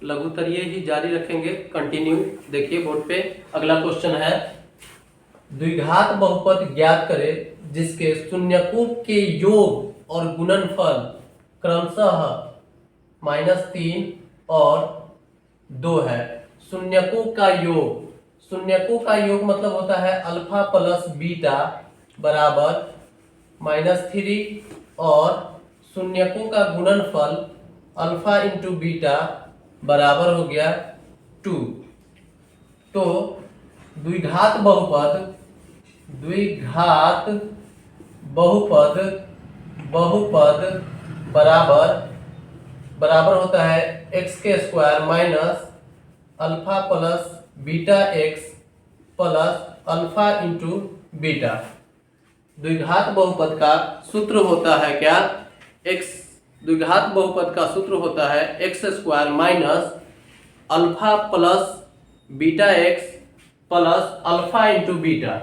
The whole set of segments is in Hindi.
लघुत्तर ये ही जारी रखेंगे, कंटिन्यू। देखिए बोर्ड पे अगला क्वेश्चन है, द्विघात बहुपद ज्ञात करें जिसके शून्यकों के योग और गुणनफल क्रमशः -3 और 2 है। शून्यकों का योग, शून्यकों का योग मतलब होता है अल्फा प्लस बीटा बराबर -3 और शून्यकों का गुणनफल अल्फा इंटू बीटा बराबर हो गया 2। तो द्विघात बहुपद बराबर होता है x² minus alpha plus beta x plus alpha into beta. द्विघात बहुपद का सूत्र होता है क्या, द्विघात बहुपद का सूत्र होता है x² minus alpha plus beta x plus alpha into beta.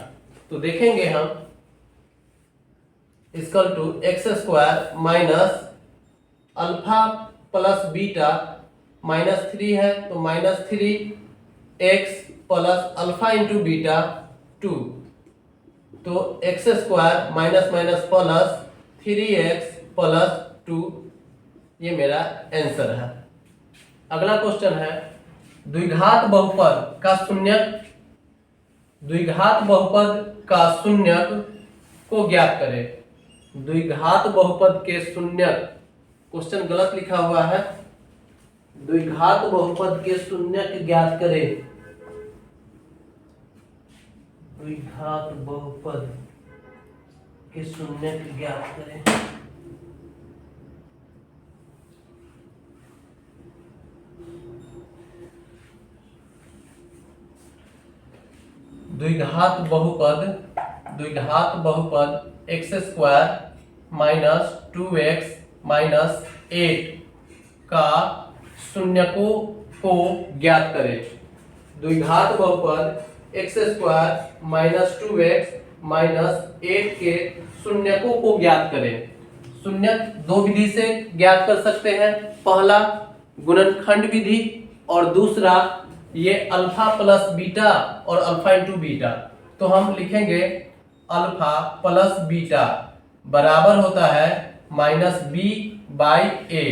तो देखेंगे हम equal to x² minus alpha plus beta -3 है तो -3x plus alpha into beta 2। तो x² minus minus plus 3x plus 2, ये मेरा आंसर है। अगला क्वेश्चन है, द्विघात बहुपद का शून्यक, द्विघात बहुपद का शून्यक को ज्ञात करें। द्विघात बहुपद के शून्यक, क्वेश्चन गलत लिखा हुआ है, द्विघात बहुपद के शून्यक ज्ञात करें। द्विघात बहुपद के शून्यक ज्ञात करें। द्विघात बहुपद x² माइनस 2x माइनस 8 का शून्यकों को ज्ञात करें। द्विघात बहुपद x² माइनस 2x माइनस 8 के शून्यकों को ज्ञात करें। शून्यक दो विधि से ज्ञात कर सकते हैं, पहला गुणनखंड विधि और दूसरा ये अल्फा प्लस बीटा और अल्फा इंटू बीटा। तो हम लिखेंगे अल्फा प्लस बीटा बराबर होता है -b/a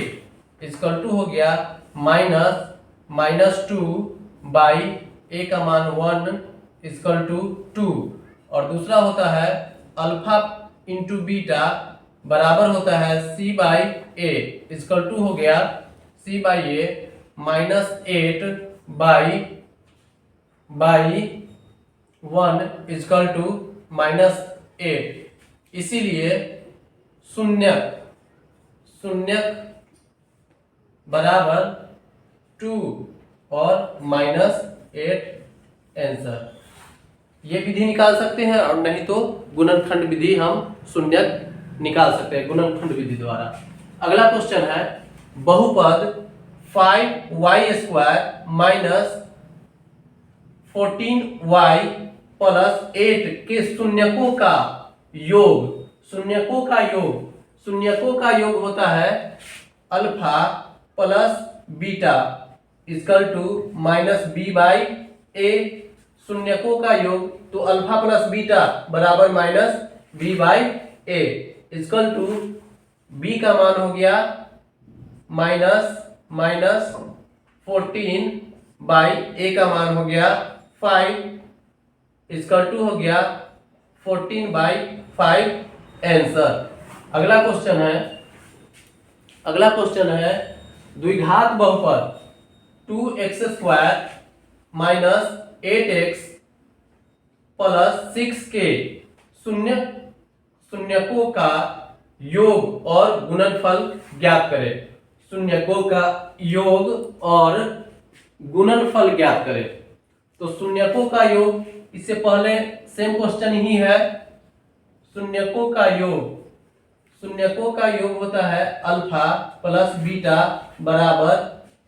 इक्वल टू हो गया -2/a का मान 1 इक्वल टू 2। और दूसरा होता है अल्फा इंटू बीटा बराबर होता है c/a इक्वल टू हो गया c/a -8/1 इक्वल टू -8। इसीलिए शून्यक बराबर 2 और -8 आंसर। ये विधि निकाल सकते हैं और नहीं तो गुणनखंड विधि हम शून्यक निकाल सकते हैं गुणनखंड विधि द्वारा। अगला क्वेश्चन है, बहुपद 5y² माइनस 14y प्लस 8 के शून्यकों का योग, शून्यकों का योग होता है alpha plus beta equal to -b/a। शून्यकों का योग तो अल्फा प्लस बीटा बराबर -b/a इक्वल टू b का मान हो गया -14/a का मान हो गया 5 इक्वल टू हो गया 14/5 आंसर। अगला क्वेश्चन है द्विघात बहुपद 2x² माइनस 8x प्लस 6 के शून्यकों का योग और गुणनफल ज्ञात करें। शून्यकों का योग और गुणनफल ज्ञात करें। तो शून्यकों का योग, इससे पहले सेम क्वेश्चन ही है। शून्यकों का योग होता है अल्फा प्लस बीटा बराबर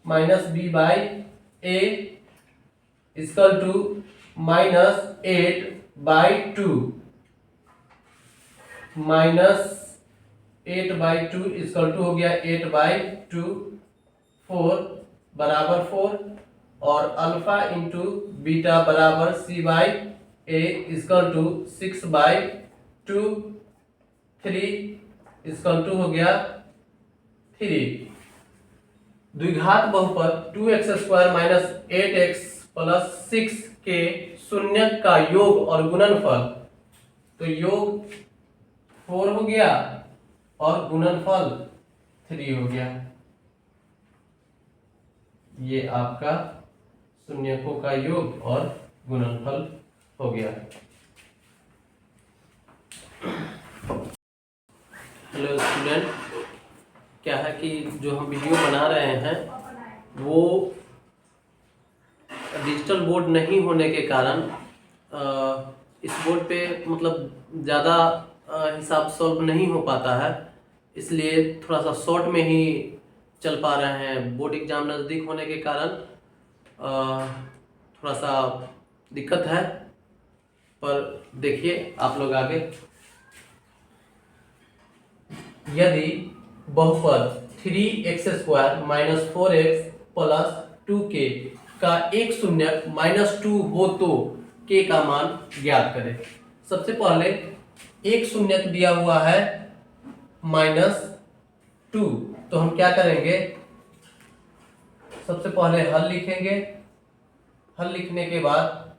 -b/a equal to -8/2 -8/2 equal to हो गया 8/2 4 बराबर 4 और अल्फा इंटू बीटा बराबर C by A equal to 6/2, 3 equal to हो गया 3। द्विघात बहुपद 2x² माइनस 8x प्लस 6 के शून्यक का योग और गुणनफल, तो योग 4 हो गया और गुणनफल 3 हो गया। ये आपका शून्यकों का योग और गुणनफल हो गया। हेलो स्टूडेंट, क्या है कि जो हम वीडियो बना रहे हैं वो डिजिटल बोर्ड नहीं होने के कारण इस बोर्ड पे मतलब ज़्यादा हिसाब सॉल्व नहीं हो पाता है, इसलिए थोड़ा सा शॉर्ट में ही चल पा रहे हैं। बोर्ड एग्जाम नज़दीक होने के कारण थोड़ा सा दिक्कत है, पर देखिए आप लोग आगे। यदि बहुपद 3x² minus 4x plus 2k का एक शून्यक -2 हो तो k का मान ज्ञात करें। सबसे पहले एक शून्यक दिया हुआ है -2, तो हम क्या करेंगे, सबसे पहले हल लिखेंगे। हल लिखने के बाद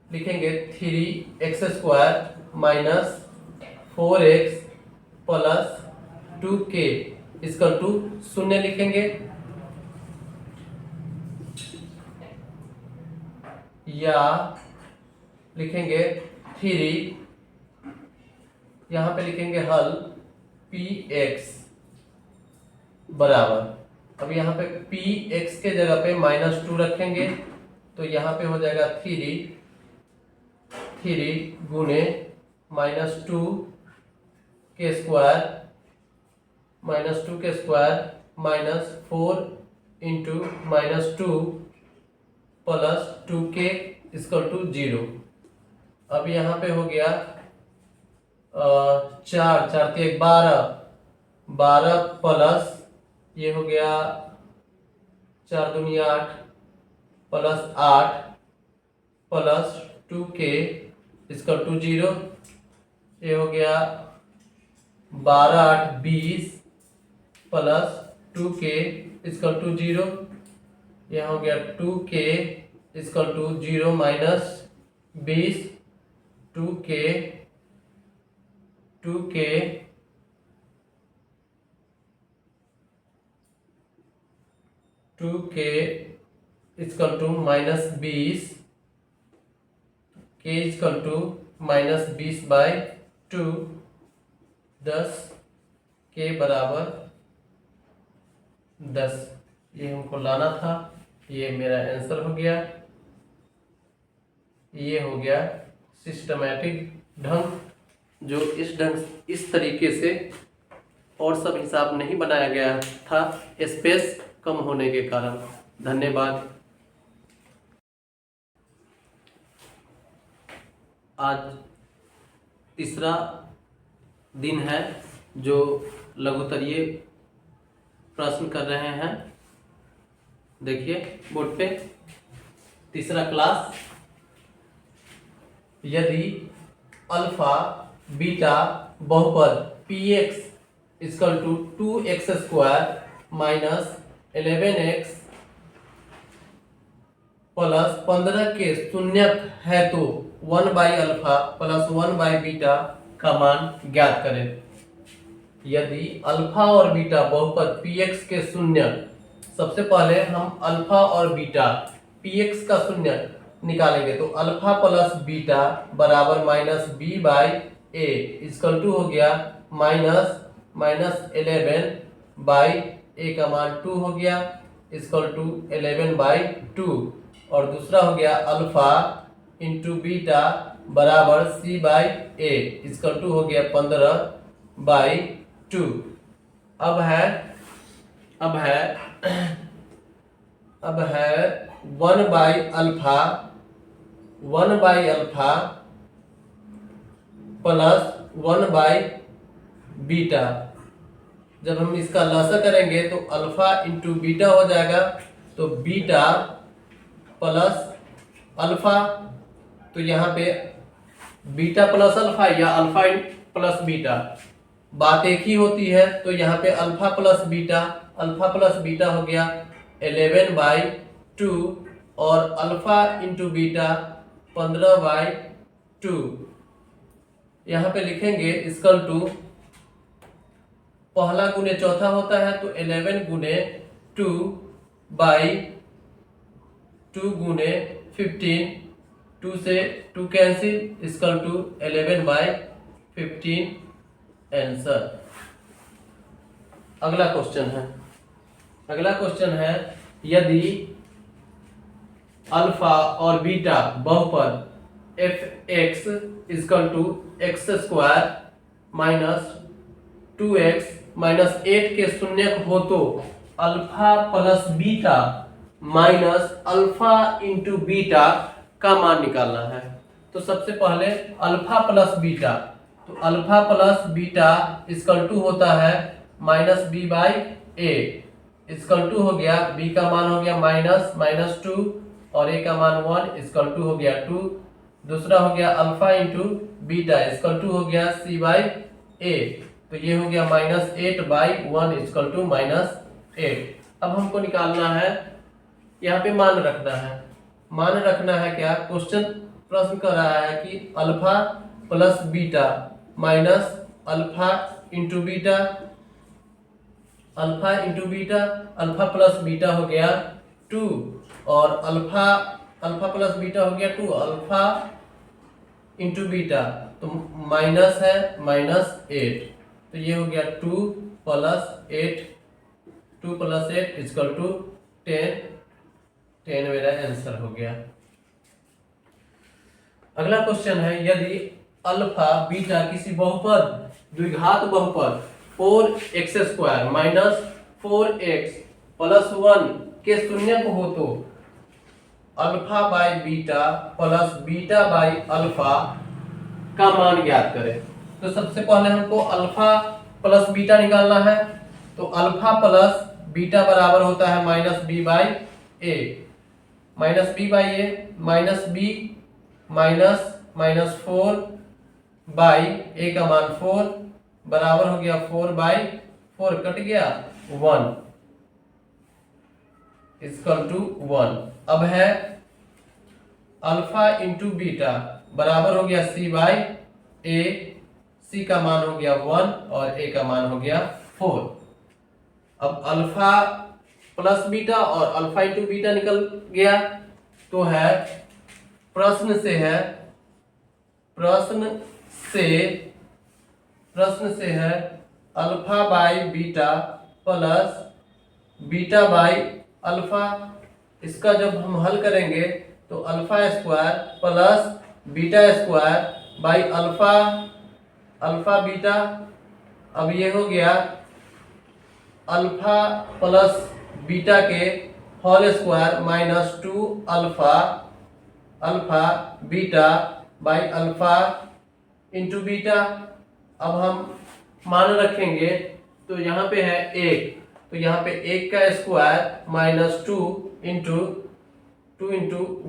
लिखेंगे 3x² minus 4x plus 2k equal to 0 लिखेंगे, या लिखेंगे 3, यहाँ पे लिखेंगे हल px बराबर, अब यहाँ पे px के जगह पे -2 रखेंगे, तो यहाँ पे हो जाएगा 3 गुने -2 के square minus 4 into -2 plus 2k equal to 0। अब यहाँ पे हो गया 4 3 12 प्लस ये हो गया 4 दूनी 8 plus 8 plus 2k equal to 0। ये हो गया 12 8 20 प्लस 2k इक्वल टू 0। यह हो गया 2k equal to 0 minus 20, 2k equal to -20, k equal to -20/2, 10 k बराबर 10। ये हमको लाना था, ये मेरा आंसर हो गया। ये हो गया सिस्टमैटिक ढंग, जो इस तरीके से और सब हिसाब नहीं बनाया गया था स्पेस कम होने के कारण। धन्यवाद। आज तीसरा दिन है जो लघुत्तरीय प्रश्न कर रहे हैं। देखिए बोर्ड पे तीसरा क्लास, यदि अल्फा बीटा बहुपद px equal to 2x² minus 11x plus 15 के शून्यक है तो 1/अल्फा प्लस 1/बीटा का मान ज्ञात करें। यदि अल्फा और बीटा बहुपद px के शून्यक, सबसे पहले हम अल्फा और बीटा px का शून्यक निकालेंगे, तो अल्फा प्लस बीटा बराबर -b/a इक्वल टू हो गया -11/a का मान 2 हो गया इक्वल टू 11/2, और दूसरा हो गया अल्फा इंटू बीटा बराबर c/a इक्वल टू हो गया 15/2। अब है 1/अल्फा प्लस 1/बीटा। जब हम इसका लसा करेंगे तो अल्फा इंटू बीटा हो जाएगा तो बीटा प्लस अल्फा, तो यहाँ पे बीटा प्लस अल्फा या अल्फा प्लस बीटा बात एक ही होती है, तो यहाँ पे अल्फा प्लस बीटा हो गया 11/2 और अल्फा इंटू बीटा 15/2। यहाँ पे लिखेंगे इक्वल टू पहला गुने चौथा होता है तो 11 गुने 2/2 गुने 15, 2 से 2 कैंसिल इक्वल टू 11/15 आंसर। अगला क्वेश्चन है यदि अल्फा और बीटा बहुपद f(x) equal to x² minus 2x minus 8 के शून्यक हो तो alpha plus beta minus alpha into beta का मान निकालना है। तो सबसे पहले अल्फा प्लस बीटा, तो alpha plus beta equal to होता है -b/a इक्वल टू हो गया b का मान हो गया -2 और a का मान 1 इक्वल टू हो गया 2। दूसरा हो गया alpha into beta equal to हो गया c/a, तो ये हो गया -8/1 इक्वल टू -8। अब हमको निकालना है, यहाँ पे मान रखना है क्या, प्रश्न कर रहा है कि alpha plus beta minus alpha into beta, alpha plus beta हो गया 2 और अल्फा प्लस बीटा हो गया 2, अल्फा इंटू बीटा तो माइनस है -8, तो ये हो गया 2 + 8 इक्वल टू 10 मेरा आंसर हो गया। अगला क्वेश्चन है यदि अल्फा बीटा किसी बहुपद द्विघात बहुपद 4x² माइनस 4x प्लस 1 के शून्यक हो तो alpha by beta plus beta by alpha का मान ज्ञात करें। तो सबसे पहले हमको अल्फा प्लस बीटा निकालना है, तो अल्फा प्लस बीटा बराबर होता है -b/a माइनस 4/a का मान 4 बराबर हो गया 4/4 कट गया 1 इक्वल टू 1। अब है अल्फा इंटू बीटा बराबर हो गया c/a, c का मान हो गया 1 और a का मान हो गया 4। अब अल्फा प्लस बीटा और अल्फा इंटू बीटा निकल गया, तो है प्रश्न से है alpha by beta plus beta by alpha. इसका जब हम हल करेंगे तो alpha square plus beta square by alpha beta, अब ये हो गया अल्फा प्लस बीटा के whole square -2 alpha beta by alpha into beta. अब हम मान रखेंगे तो यहाँ पे है 1, तो यहाँ पे 1 का स्क्वायर -2 इंटू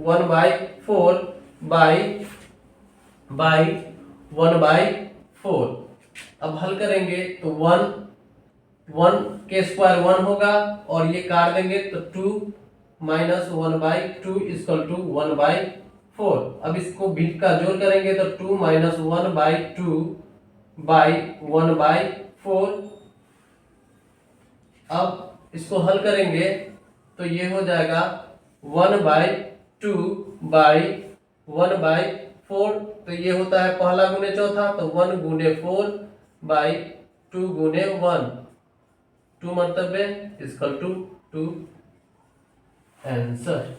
1/4 बाई 1/4। अब हल करेंगे तो 1 के स्क्वायर 1 होगा और ये काट देंगे तो 2 - 1/2 इक्वल टू 1/4। अब इसको बीच का जोड़ करेंगे तो 2 - 1/2 बाई 1/4। अब इसको हल करेंगे तो ये हो जाएगा 1/2 बाई 1/4, तो ये होता है पहला गुने चौथा, तो 1 गुने 4 बाई 2 गुने 1, 2 मतलब इक्वल टू 2 आंसर।